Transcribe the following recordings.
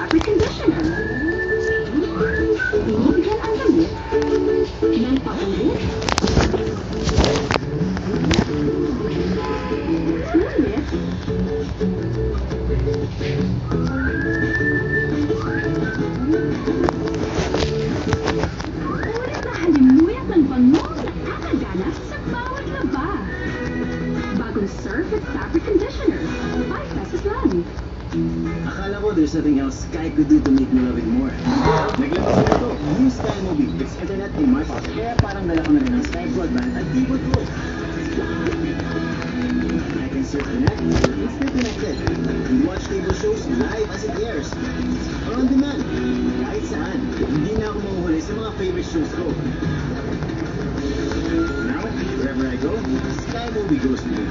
fabric conditioner. Binibigyan ang damit ng paulit. Ngunit, ulit na halimuyat ng bangong nakakaganap sa bawat laba. Bagong Surf with fabric conditioner, 5 pesos lang. Akala ko there's nothing else Sky could do to make me love it more. Naglabas na ito, new Sky Movie. It's internet in my pocket. Kaya parang dala ko na rin ng Sky Broadband at keyboard ko. I can surf the net, stay connected, and watch cable shows live as it airs. Or on demand, kahit saan. Hindi na ako mahuhuli sa mga favorite shows ko. Now, wherever I go, Sky Movie goes with me.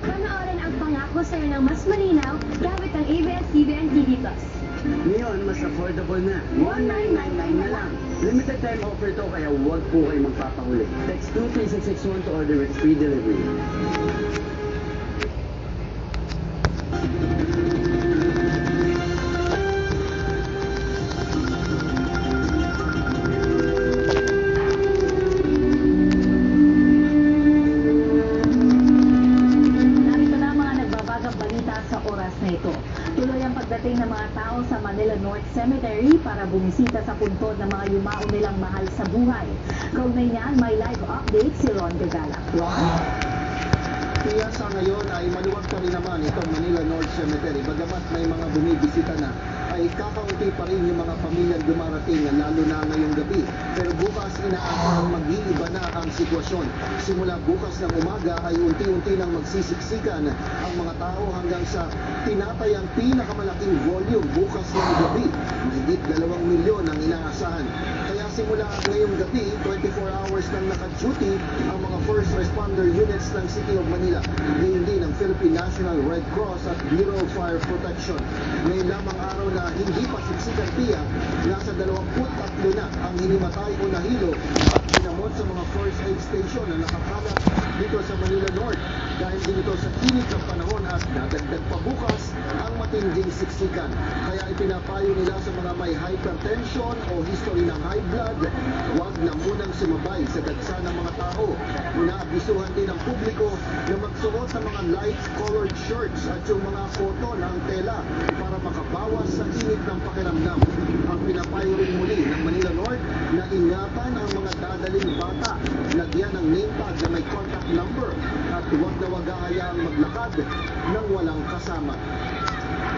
Panoorin ang pangako sa'yo ng mas malinaw gamit ang ABS-CBN TV Plus. Ngayon, mas affordable na. 1999 na lang. Limited time offer to kaya huwag po kayo magpapahuli. Text 23661 to order with free delivery. Narito na ang mga nagbabagang balita sa oras na ito. Tuloy ang pagdating ng mga tao sa Manila North Cemetery para bumisita sa puntod ng mga yumao nilang mahal sa buhay. Kaugnay niyan, may live update si Ron Gagala. Ron? Kaya sa ngayon ay maluwag pa rin naman itong Manila North Cemetery. Bagamat may mga bumibisita na, ay kakaunti pa rin yung mga pamilyang dumarating lalo na ngayong gabi. Pero bukas inaasahang mag-iiba na ang sitwasyon. Simula bukas ng umaga ay unti-unti nang magsisiksikan ang mga tao hanggang sa tinatayang pinakamalaking volume bukas ng gabi. Mahigit 2 milyon ang inaasahan. Kaya simula ngayong gabi, 24 hours nang naka-duty ang mga first responder units ng City of Manila. Ngayon din ang Philippine National Red Cross at Bureau of Fire Protection. Ngayon lamang araw na hindi pa siksikan tiyak, nasa 23 na ang hinimatay o nahilo at ginamot sa mga first aid station na nakakalat dito sa Manila North. Dahil din ito sa init ng panahon at dadagdag pa bukas ang matinding siksikan. Kaya ipinapayo nila sa mga may hypertension o history ng high blood, huwag na munang sumabay sa dagsa ng mga tao. Inaabisuhan din ang publiko na magsuot ng mga light-colored shirts at yung mga koto ng tela para makabawas sa init ng pakiramdam. Ang pinapayo rin muli ng Manila North na ingatan ang mga dadaling bata, lagyan ng name tag na may contact number at huwag na wag hayaang maglakad nang walang kasama.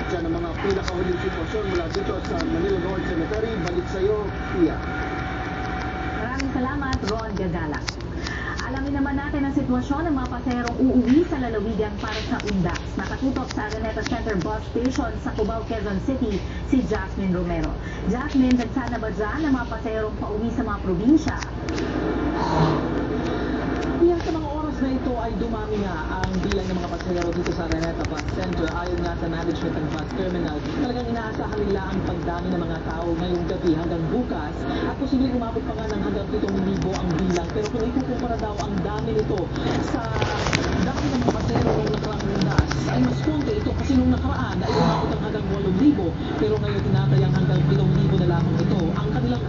Diyan ang mga pinakahuling sitwasyon mula dito sa Manila North Cemetery. Balik sa iyo, Pia. Maraming salamat, Ron Gagala. Alamin naman natin ang sitwasyon ng mga paserong uuwi sa lalawigan para sa Undas. Nakatutok sa Araneta Center Bus Station sa Cubao, Quezon City, si Jasmine Romero. Jasmine, nagsana ba dyan ang mga paserong pauwi sa mga probinsya? Kaya sa mga oras na ito ay dumami nga ang bilang ng mga pasahero dito sa Araneta Bus Center. Ayon nga sa management ng bus terminal, talagang inaasahan nila ang pagdami ng mga tao ngayong gabi hanggang bukas at posibleng umabot pa nga ng hanggang 7,000 ang bilang. Pero kung ikukumpara daw ang dami nito sa dami ng mga pasahero ng nakarang Undas, ay mas konti ito kasi nung nakaraan ay umabot ang hanggang 8,000 pero ngayon tinatayang hanggang 7,000 na lamang ito. Ang kanilang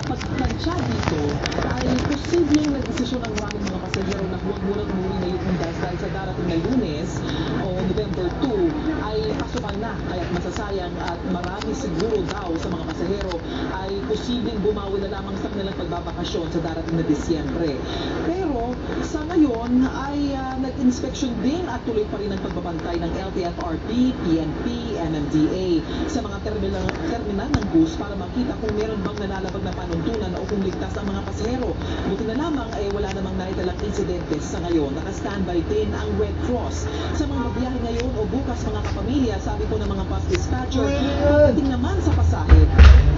pagtansya dito ay posibleng nagdesisyon ng maraming mga pasahero na huwag munang umuwi na yung Undas dahil sa darating na Lunes o November 2 ay pasukan na kaya't masasayang at marami siguro daw sa mga pasahero ay posibleng bumawi na lamang sa kanilang pagbabakasyon sa darating na Disyembre. Pero sa ngayon ay nag-inspection din at tuloy pa rin ang pagbabantay ng LTFRB, PNP, MMDA sa mga terminal ng bus para makita kung meron bang nalalabag na panuntunan o kung ligtas ang mga pasahero. Buti na lamang ay wala namang naitalang insidente sa ngayon. Naka-standby din ang Red Cross. Sa mga biyahe ngayon o bukas mga kapamilya, sabi po ng mga bus dispatcher, pagdating naman sa pasahe,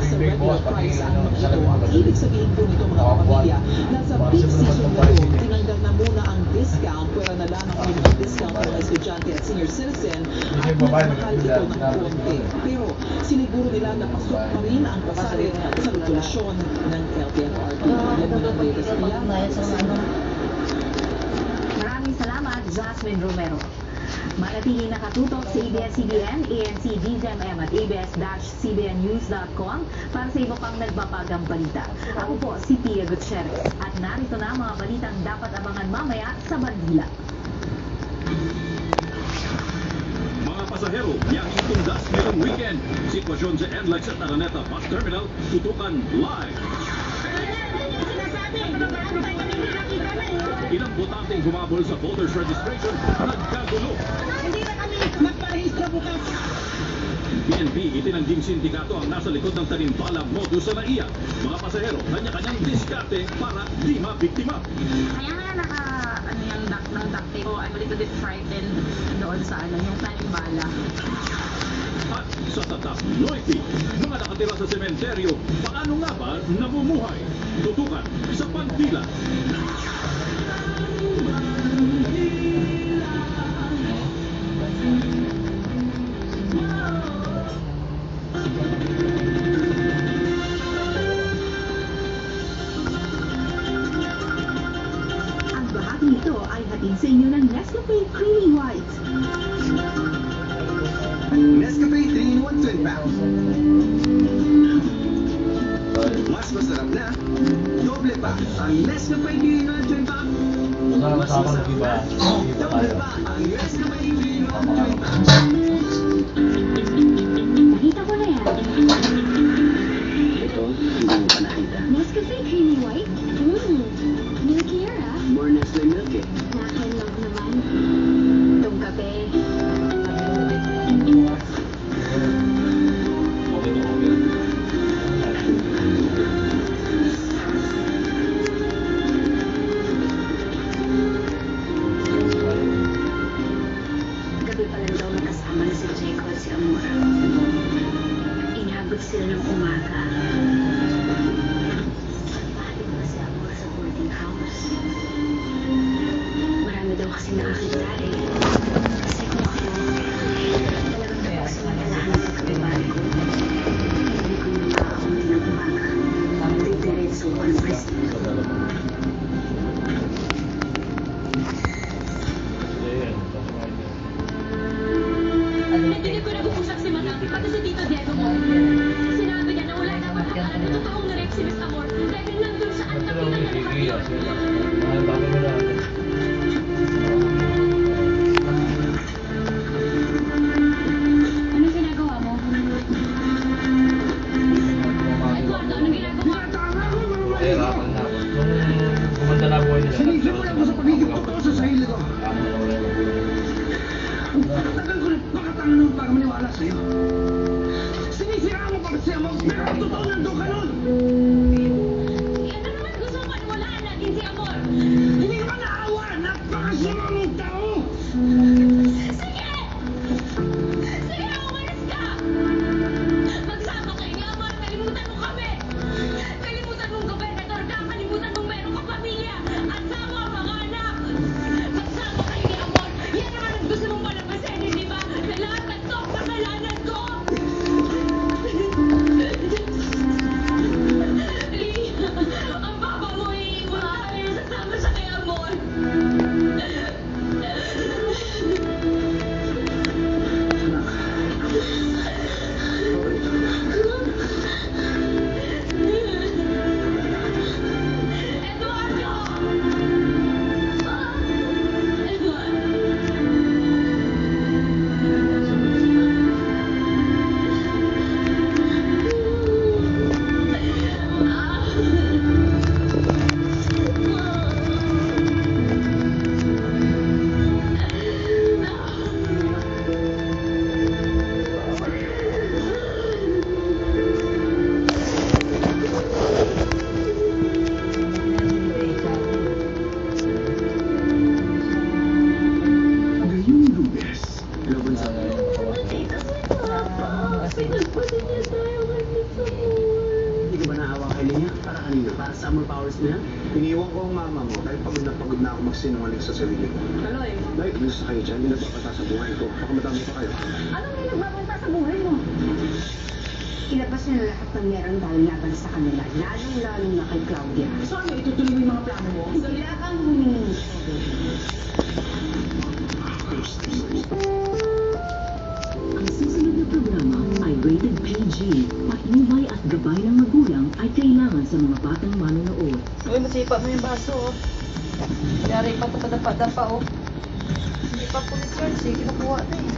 sa regular price ang magkito. Ang ibig sabihin po nito mga kapamilya, nasa peak season ngayon, tinanggal na muna ang discount, pwera na lamang ang discount ng mga estudyante at senior citizen at nagmahal ito ng konti. Pero siniguro nila na pasok pa rin ang pasahe sa regulasyon ng LTFRB. Yan mo ng latest niya. Maraming salamat, Jasmine Romero. Manatili nakatutok sa ABS-CBN, ANC, GZMM at abs-cbnnews.com para sa iba pang nagbabagang balita. Ako po si Pia Gutierrez at narito na mga balitang dapat abangan mamaya sa Bandila. Mga pasahero, biyaheng tundas ngayong weekend. Sitwasyon sa NLEX at Araneta Bus Terminal, tutukan live. Ilang botanteng humabol sa voters registration, nagkagulo. Hindi na kami magparehistro bukas. PNP itinangging sindikato ang nasa likod ng tanimbala modus sa NAIA. Mga pasahero, kanya-kanyang diskarte para di mabiktima. Kaya nga yung duck ng ducting ko, I'm a little bit frightened doon sa yung tanimbala. At sa tatak, Noypi, mga nakatira sa sementeryo, paano nga ba namumuhay? Tutukan sa Bandila. Ang bahaging ito ay hatid sa inyo ng Nescafe Creamy White. Nescafe 3-in-1 Twin Pack. Mas masarap na, doble pa ang Nescafe 3-in-1 Twin Pack. Mas masarap na, doble pa ang Nescafe 3-in-1 Twin Pack. Nakita ko na yan. Ito, hindi mo pa nakita. Nescafe Creamy White? Milkier ah. More Nestle milk eh. Nakaka-love naman. Itong kape. Gabi pa lang daw nakasama na si Jeko at si Amor. Inabot sila ng umaga. Pagpahalik pa si Amor sa boarding house. Marami daw kasi nakakita eh. Kasi kung ako, talagang napagsamantalahan sa kapibali ko. Hindi ko na makakakunin ng umaga. Didiretso ko ang presto. Natinig ko nag-uusap si Madam, pati si Tito Diego mo. Sinabi niya na wala dapat makalaan na totoong na-rape si Miss Amor dahil nandun siya at nakita niya lahat yun. Ano ginagawa mo? Eduardo, ano ginagawa? Sinigil mo lang ako sa pagiging totoo sa sarili ko. Tagal ko rin pakatanga nun para maniwala sa'yo. Sinisiraan mo pa kasi mo, pero ang totoo nandun ka nun. Yan na naman gusto mo paniwalaan natin si Amor. Hindi ka ba naawa? Napakasama mong tao! Sige! Sige na, umalis ka! Magsama kayo ni Amor, kalimutan mo kami! Kalimutan mong gobernador ka, kalimutan mong meron kang pamilya! Asawa, mga anak! Magsama kayo ni Amor! Yan naman ang gusto mong palabasin, hindi ba? Na lahat ng to, kasalanan ko! Lee, ang papa mo iiwan tayo, sasama siya kay Amor! Ngayong Lunes, laban sa Pinagpasin niya tayo kay Miss Amor. Hindi ka ba naawa kay Linya? Para kanina? Para sa Amor Powers na yan? Iniwan ko ang mama mo dahil pagod na ako magsinungaling sa sarili ko. Kaloy, Dahil gusto kayo dyan, hindi nagpapata sa buhay ko. Baka madami pa kayo. Anong may nagbabanta sa buhay mo? Ilabas niyo na lahat ng meron dahil laban sa kanila, lalong-lalong na kay Claudia. So ano, itutuloy mo yung mga plano mo? Sila ang humingi. Ang susunod na programa ay rated PG. Patnubay at gabay ng magulang ay kailangan sa mga batang manonood. Uy, masipa mo yung baso, oh. Yari pa ito padapa-dapa, oh. Hindi pa po ni Charles, eh. Kinukuha na, eh.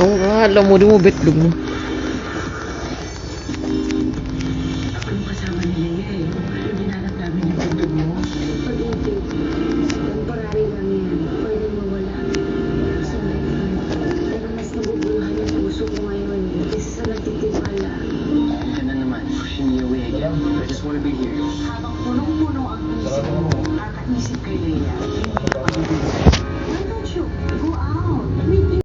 Oo nga, alam mo, di mo bitlog mo.